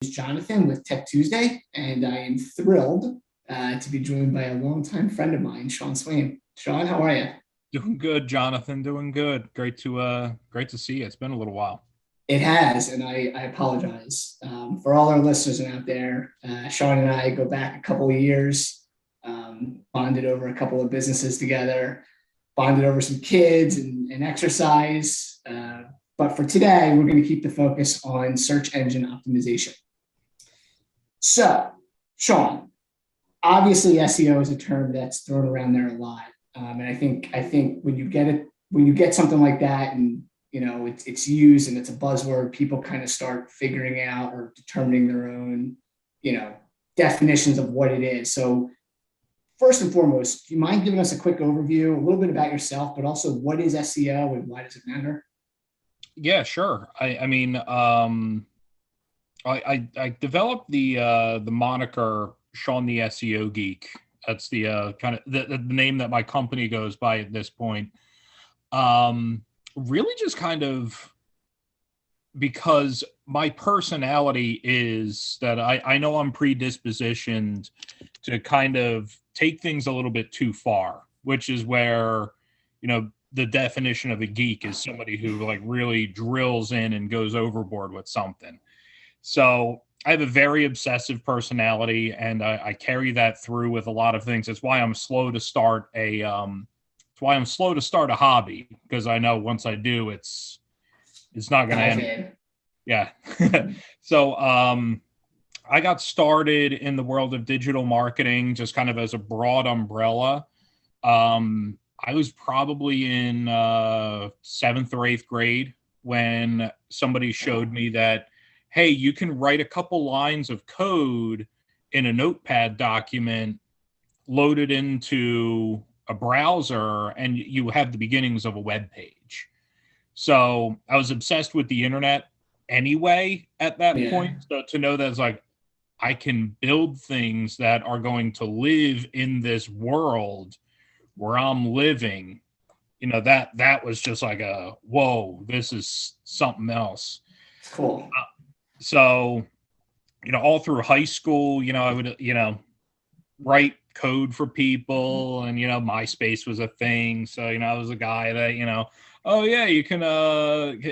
is Jonathan with Tech Tuesday, and I am thrilled to be joined by a longtime friend of mine, Sean Swain. Sean, how are you? Doing good, Jonathan. Doing good. Great to see you. It's been a little while. It has, and I apologize for all our listeners out there. Sean and I go back a couple of years, bonded over a couple of businesses together, bonded over some kids and exercise. But for today, we're going to keep the focus on search engine optimization. So, Sean, obviously SEO is a term that's thrown around there a lot, and I think when you get something like that, and it's used and it's a buzzword, people kind of start figuring out or determining their own you know definitions of what it is. So first and foremost, do you mind giving us a quick overview, a little bit about yourself, but also what is SEO and why does it matter? Yeah, sure. I developed the moniker Sean the SEO Geek. That's the kind of the name that my company goes by at this point. Really, just kind of because my personality is that I know I'm predispositioned to kind of take things a little bit too far, which is where, the definition of a geek is somebody who like really drills in and goes overboard with something. So I have a very obsessive personality and I carry that through with a lot of things. It's why I'm slow to start it's why I'm slow to start a hobby because I know once I do, it's not going to Dive end. in. Yeah. So I got started in the world of digital marketing just kind of as a broad umbrella. I was probably in seventh or eighth grade when somebody showed me that, hey, you can write a couple lines of code in a notepad document, load it into a browser, and you have the beginnings of a web page. So I was obsessed with the internet anyway at that Yeah, point. So to know that it's like I can build things that are going to live in this world where I'm living, that was just like a whoa, this is something else. it's cool. So, all through high school, I would, write code for people and MySpace was a thing. So, I was a guy that, oh yeah, you can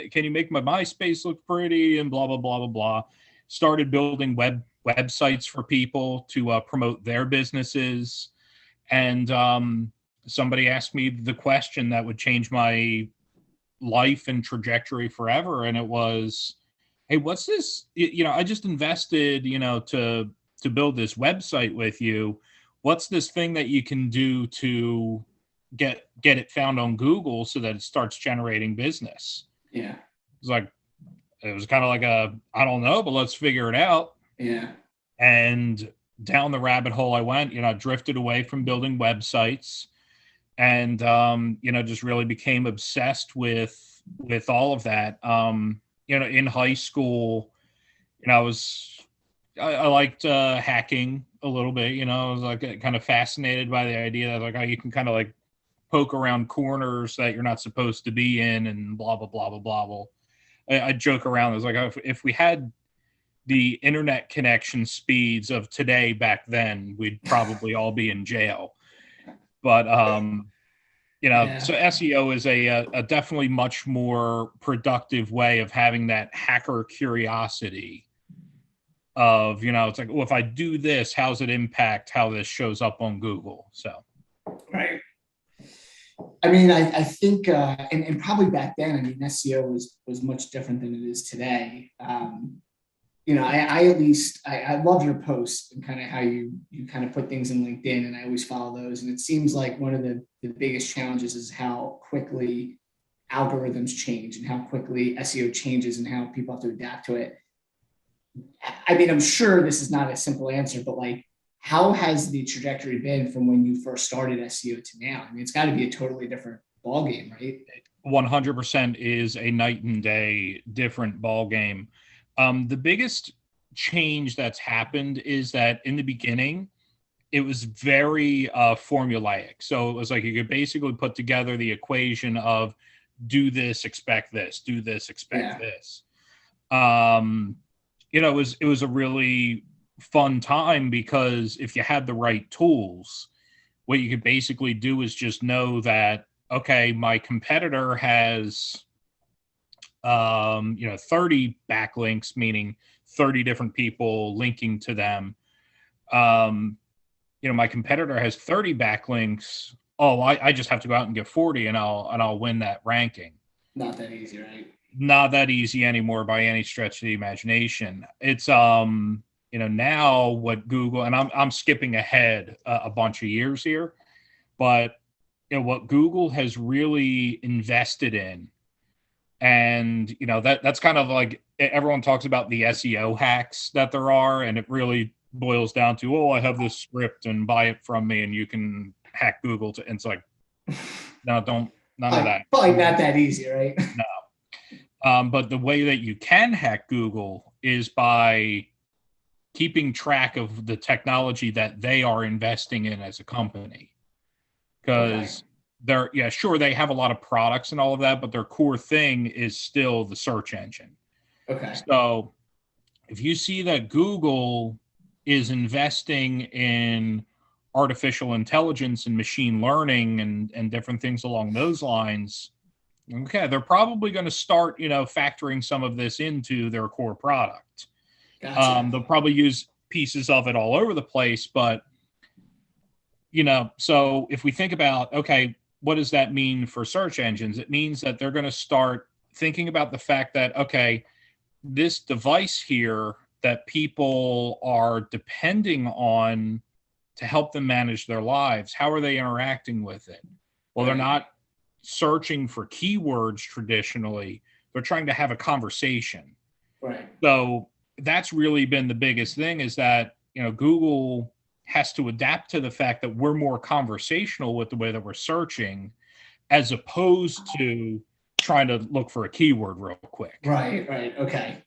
can you make my MySpace look pretty and blah blah blah blah blah. Started building websites for people to promote their businesses. And somebody asked me the question that would change my life and trajectory forever, and it was, hey, what's this? I just invested, to build this website with you. What's this thing that you can do to get it found on Google so that it starts generating business? Yeah, It's like it was kind of like a I don't know, but let's figure it out. yeah, And down the rabbit hole I went. Drifted away from building websites, and just really became obsessed with all of that. In high school, I liked hacking a little bit. I was like kind of fascinated by the idea that like how you can kind of like poke around corners that you're not supposed to be in, and blah blah blah blah blah. Well, I joke around. It's like if we had the internet connection speeds of today back then, we'd probably all be in jail. But yeah. so SEO is a definitely much more productive way of having that hacker curiosity of, it's like, well, if I do this, how's it impact how this shows up on Google? So Right. I mean, I think, and probably back then, I mean, SEO was much different than it is today. I at least I love your posts and kind of how you kind of put things in LinkedIn, and I always follow those. And it seems like one of the biggest challenges is how quickly algorithms change and how quickly SEO changes and how people have to adapt to it. I mean, I'm sure this is not a simple answer, but like, how has the trajectory been from when you first started SEO to now? I mean, it's got to be a totally different ballgame, right? 100% is a night and day different ball game. The biggest change that's happened is that in the beginning, it was very formulaic. So it was like you could basically put together the equation of do this, expect this, do this, expect Yeah, this. Um, it was a really fun time because if you had the right tools, what you could basically do is just know that, okay, my competitor has 30 backlinks, meaning 30 different people linking to them. My competitor has 30 backlinks. Oh, I just have to go out and get 40 and I'll win that ranking. Not that easy, right? Not that easy anymore by any stretch of the imagination. It's now what Google, and I'm skipping ahead a bunch of years here, but what Google has really invested in, and that's kind of like everyone talks about the SEO hacks that there are, and it really boils down to, oh, I have this script and buy it from me and you can hack Google and it's like, no, don't, none of that. Probably not that easy, right? No. But the way that you can hack Google is by keeping track of the technology that they are investing in as a company. Because they have a lot of products and all of that, but their core thing is still the search engine. Okay. So if you see that Google is investing in artificial intelligence and machine learning and different things along those lines, okay, they're probably going to start, factoring some of this into their core product. Gotcha. They'll probably use pieces of it all over the place, but, so if we think about, okay, what does that mean for search engines? It means that they're going to start thinking about the fact that, okay, this device here that people are depending on to help them manage their lives, how are they interacting with it? Well, they're not searching for keywords traditionally. They're trying to have a conversation. Right. So that's really been the biggest thing, is that, Google has to adapt to the fact that we're more conversational with the way that we're searching, as opposed to trying to look for a keyword real quick. Right. Okay.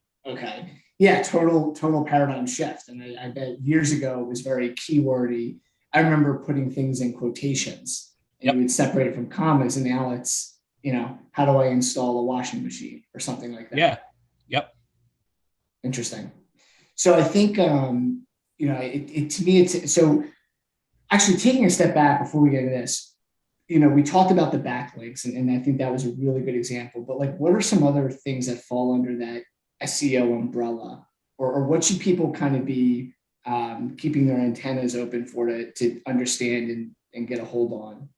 Yeah, total paradigm shift. And I bet years ago it was very keywordy. I remember putting things in quotations and you would separate it from commas, and now it's, how do I install a washing machine or something like that? Yeah. Yep. Interesting. So I think, to me, it's so actually taking a step back before we get into this, we talked about the backlinks, and I think that was a really good example, but like, what are some other things that fall under that SEO umbrella, or what should people kind of be keeping their antennas open for to understand and get a hold on,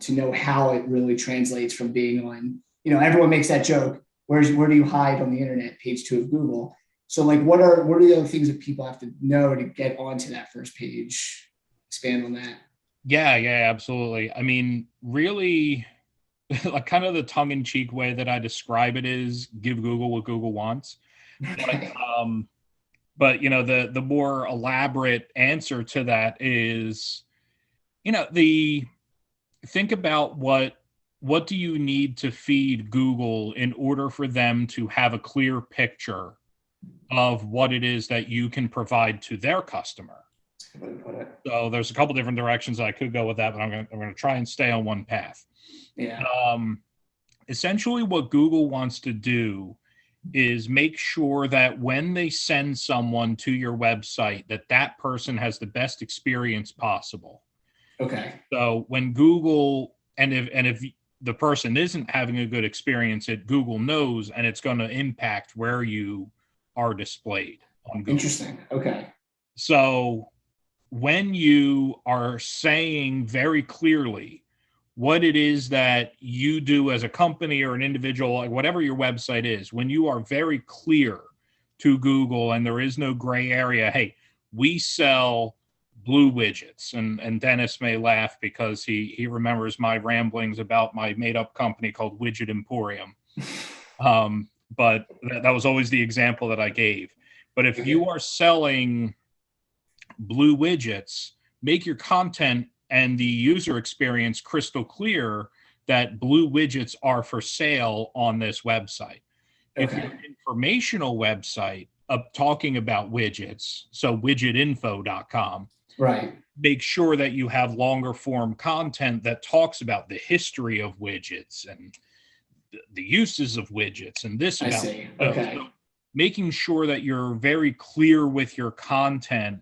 to know how it really translates from being on, everyone makes that joke, where do you hide on the internet, page 2 of Google. So like, what are the other things that people have to know to get onto that first page? Expand on that. Yeah, absolutely. I mean, really, like, kind of the tongue-in-cheek way that I describe it is give Google what Google wants. But the more elaborate answer to that is, think about what do you need to feed Google in order for them to have a clear picture of what it is that you can provide to their customer. So there's a couple different directions I could go with that, but I'm going to try and stay on one path. Yeah. Essentially, what Google wants to do is make sure that when they send someone to your website, that person has the best experience possible. Okay. So when Google, and if the person isn't having a good experience, Google knows, and it's going to impact where you are displayed on Google. Interesting. Okay. So when you are saying very clearly what it is that you do as a company or an individual, like whatever your website is, when you are very clear to Google and there is no gray area, hey, we sell blue widgets, and Dennis may laugh because he remembers my ramblings about my made-up company called Widget Emporium. But that was always the example that I gave. But if you are selling blue widgets, make your content and the user experience crystal clear that blue widgets are for sale on this website. If you're an informational website talking about widgets, so widgetinfo.com, right, make sure that you have longer form content that talks about the history of widgets and the uses of widgets and this. I see. Okay. making sure that you're very clear with your content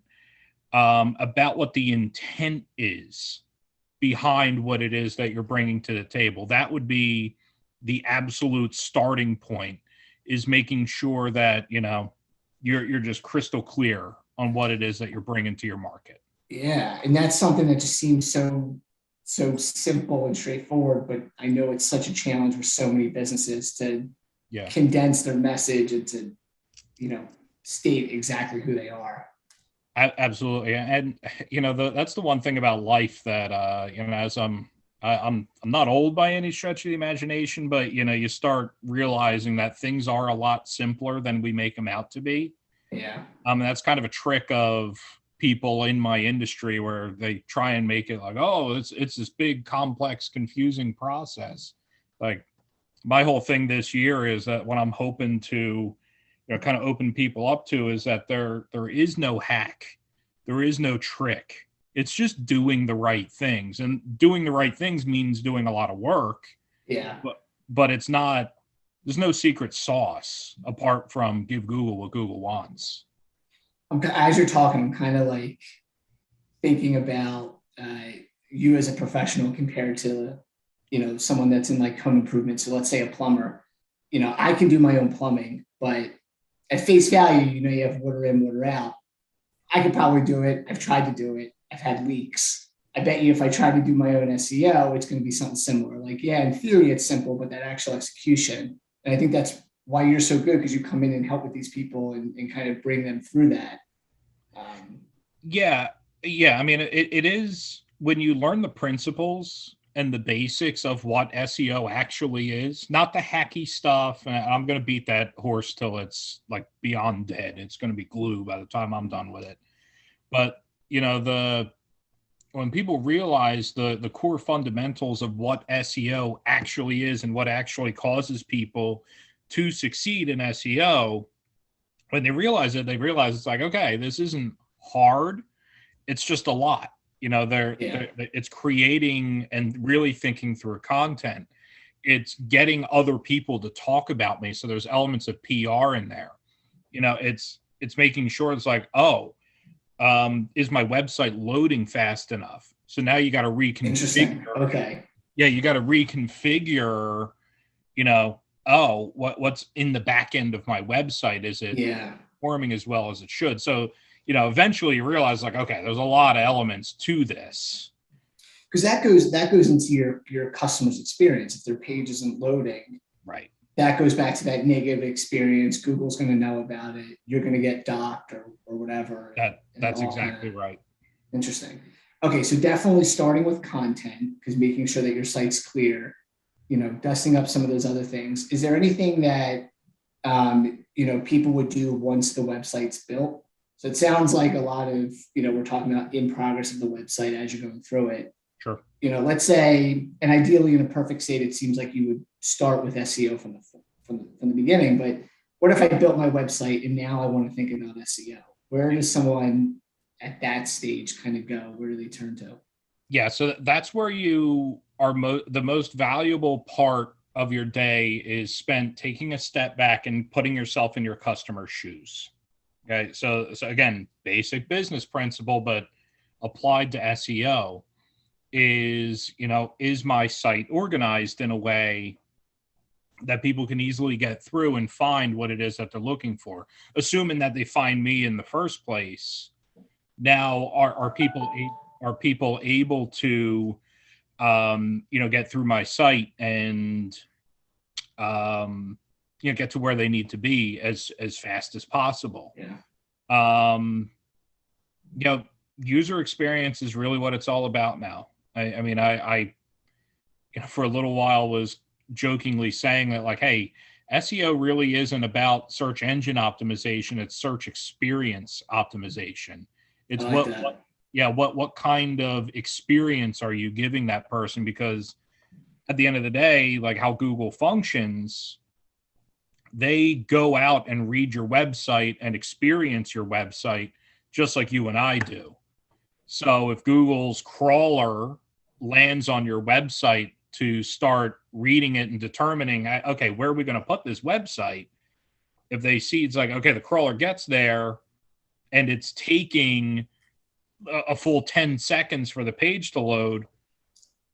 about what the intent is behind what it is that you're bringing to the table. That would be the absolute starting point, is making sure that, you're just crystal clear on what it is that you're bringing to your market. Yeah, and that's something that just seems so simple and straightforward, but I know it's such a challenge for so many businesses to Yeah. condense their message and to, state exactly who they are. Absolutely. And that's the one thing about life that as I'm not old by any stretch of the imagination, but you start realizing that things are a lot simpler than we make them out to be. Yeah. That's kind of a trick of people in my industry, where they try and make it like, oh, it's this big, complex, confusing process. Like, my whole thing this year is that what I'm hoping to kind of open people up to is that there is no hack, there is no trick. It's just doing the right things, and doing the right things means doing a lot of work. Yeah. But it's not. There's no secret sauce apart from give Google what Google wants. As you're talking, I'm kind of like thinking about you as a professional compared to, someone that's in like home improvement. So let's say a plumber. I can do my own plumbing, but at face value, you have water in, water out. I could probably do it. I've tried to do it. I've had leaks. I bet you if I try to do my own SEO, it's going to be something similar. Like, yeah, in theory, it's simple, but that actual execution. And I think that's why you're so good, because you come in and help with these people and kind of bring them through that. Yeah. I mean, it is, when you learn the principles and the basics of what SEO actually is, not the hacky stuff. And I'm going to beat that horse till it's like beyond dead. It's going to be glue by the time I'm done with it. But when people realize the core fundamentals of what SEO actually is and what actually causes people to succeed in SEO, when they realize it, they realize it's like, okay, this isn't hard. It's just a lot. It's creating and really thinking through content. It's getting other people to talk about me. So there's elements of PR in there. It's making sure it's like, oh, is my website loading fast enough? So now you got to reconfigure. Interesting. Okay. Yeah, you got to reconfigure. What's in the back end of my website? Is it performing as well as it should? So eventually you realize, like, okay, there's a lot of elements to this. Because that goes into your customer's experience. If their page isn't loading, right, that goes back to that negative experience. Google's going to know about it. You're going to get docked or whatever. That's exactly right. Interesting. Okay, so definitely starting with content, because making sure that your site's clear, dusting up some of those other things. Is there anything that people would do once the website's built? So it sounds like a lot of, we're talking about in progress of the website as you're going through it. Sure. Let's say, and ideally in a perfect state, it seems like you would start with SEO from the beginning. But what if I built my website and now I want to think about SEO? Where does someone at that stage kind of go? Where do they turn to? Yeah, so that's where you are the most valuable part of your day is spent taking a step back and putting yourself in your customer's shoes. Okay, so again, basic business principle, but applied to SEO is, is my site organized in a way that people can easily get through and find what it is that they're looking for, assuming that they find me in the first place. Now, are people able to, get through my site and, get to where they need to be as fast as possible. Yeah. User experience is really what it's all about now. I for a little while was jokingly saying that, like, hey, SEO really isn't about search engine optimization. It's search experience optimization. It's what kind of experience are you giving that person? Because at the end of the day, like how Google functions, they go out and read your website and experience your website just like you and I do. So if Google's crawler lands on your website to start reading it and determining, okay, where are we going to put this website? if they see it's like, okay, the crawler gets there and it's taking a full 10 seconds for the page to load,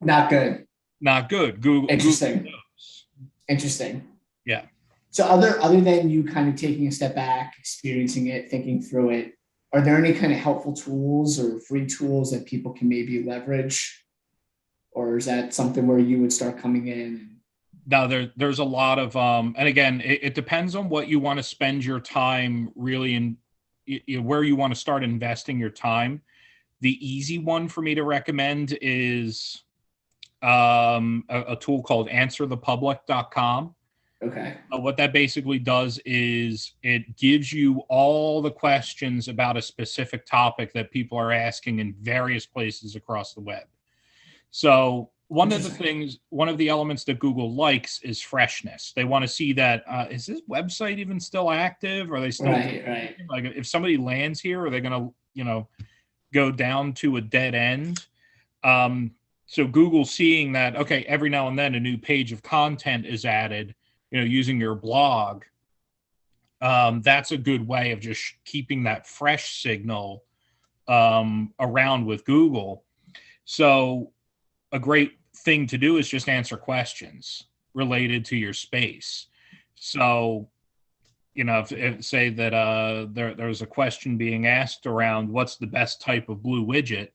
Not good. not good. Google Interesting. knows. Interesting. Yeah. So other than you kind of taking a step back, experiencing it, thinking through it, are there any kind of helpful tools or free tools that people can maybe leverage? Or is that something where you would start coming in? Now there's a lot of and again, it depends on what you want to spend your time really in, where you want to start investing your time. The easy one for me to recommend is a tool called answerthepublic.com. Okay. What that basically does is it gives you all the questions about a specific topic that people are asking in various places across the web. So one of the elements that Google likes is freshness. They want to see that, is this website even still active? Are they still Right. like, if somebody lands here, are they going to, go down to a dead end? So Google seeing that, okay, every now and then a new page of content is added, using your blog. That's a good way of just keeping that fresh signal around with Google. So a great thing to do is just answer questions related to your space. So, if say that there's a question being asked around what's the best type of blue widget,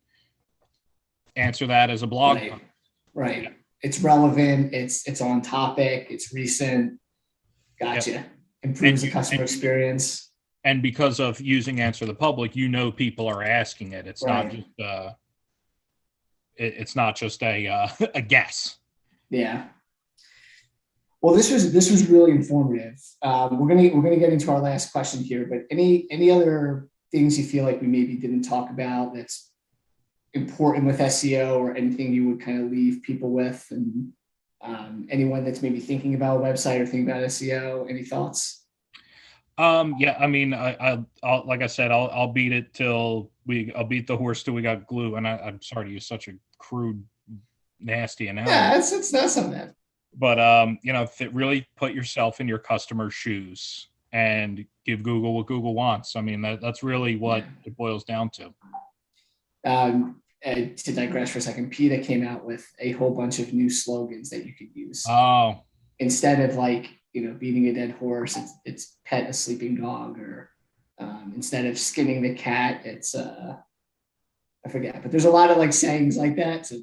answer that as a blog post. Right. Yeah. It's relevant. It's on topic. It's recent. Gotcha. Yep. Improves the customer experience. And because of using Answer the Public, people are asking it. It's not just it's not just a guess. Yeah. Well, this was really informative. We're gonna get into our last question here, but any other things you feel like we maybe didn't talk about that's important with SEO, or anything you would kind of leave people with, and anyone that's maybe thinking about a website or thinking about SEO, any thoughts? Yeah, I mean, I'll like I said, I'll beat it till I'll beat the horse till we got glue. And I'm sorry to use such a crude, nasty analogy. Yeah, it's not something that. But really put yourself in your customer's shoes and give Google what Google wants. I mean, that's really what it boils down to. To digress for a second, PETA came out with a whole bunch of new slogans that you could use. Oh. Instead of beating a dead horse, it's pet a sleeping dog, or instead of skinning the cat, it's I forget, but there's a lot of sayings like that. So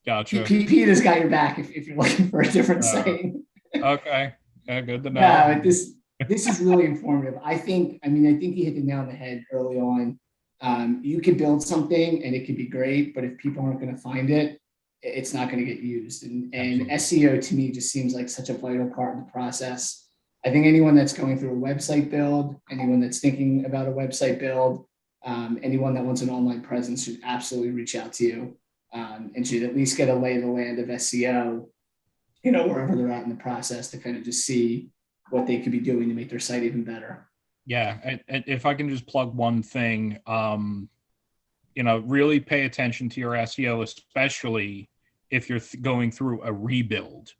gotcha. PETA's got your back if you're looking for a different saying. Okay. Yeah, good to know. Yeah, but this is really informative. I think you hit the nail on the head early on. You could build something and it could be great, but if people aren't going to find it, it's not going to get used. And SEO to me just seems like such a vital part of the process. I think anyone that's going through a website build, anyone that's thinking about a website build, anyone that wants an online presence should absolutely reach out to you, and should at least get a lay of the land of SEO, wherever they're at in the process, to kind of just see what they could be doing to make their site even better. Yeah. And if I can just plug one thing, really pay attention to your SEO, especially if you're going through a rebuild.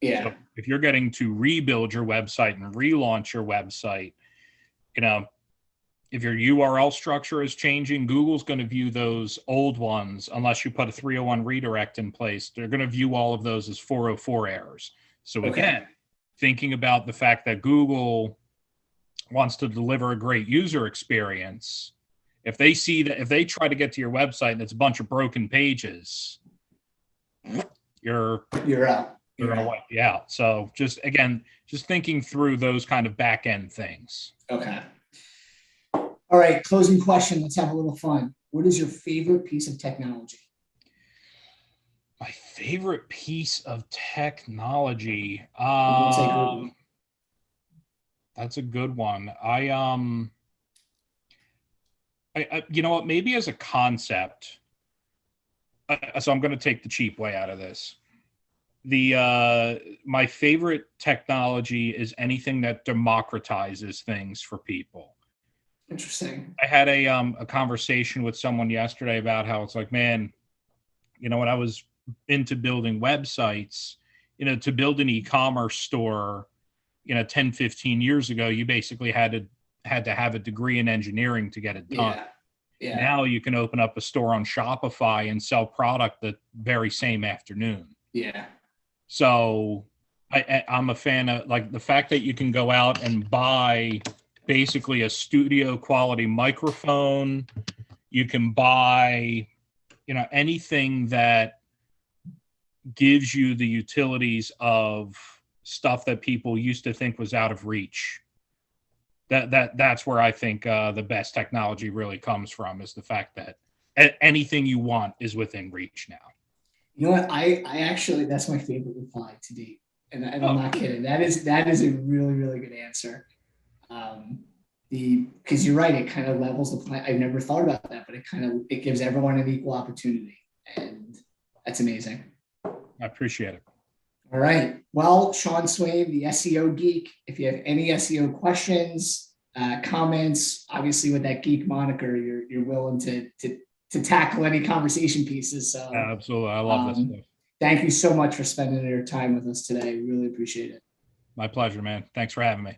Yeah. So if you're getting to rebuild your website and relaunch your website, if your URL structure is changing, Google's going to view those old ones, unless you put a 301 redirect in place. They're going to view all of those as 404 errors. So again, thinking about the fact that Google wants to deliver a great user experience, if they see that, if they try to get to your website and it's a bunch of broken pages, you're out. They're going to wipe you out. So just thinking through those kind of back end things. Okay. All right. Closing question. Let's have a little fun. What is your favorite piece of technology? My favorite piece of technology. That's a good one. You know what? Maybe as a concept. So I'm going to take the cheap way out of this. My favorite technology is anything that democratizes things for people. Interesting. I had a conversation with someone yesterday about how it's like, man, when I was into building websites, to build an e-commerce store, 10, 15 years ago, you basically had to have a degree in engineering to get it done. Yeah. Yeah. Now you can open up a store on Shopify and sell product the very same afternoon. Yeah. So I'm a fan of like the fact that you can go out and buy basically a studio quality microphone. You can buy, anything that gives you the utilities of stuff that people used to think was out of reach. That's where I think the best technology really comes from, is the fact that anything you want is within reach now. You know what? I actually, that's my favorite reply to date. And I'm not kidding. That is a really, really good answer. Because you're right, it kind of levels the playing. I've never thought about that, but it gives everyone an equal opportunity. And that's amazing. I appreciate it. All right. Well, Sean Swain, the SEO geek, if you have any SEO questions, comments, obviously with that geek moniker, you're willing to tackle any conversation pieces. So absolutely. I love this stuff. Thank you so much for spending your time with us today. We really appreciate it. My pleasure, man. Thanks for having me.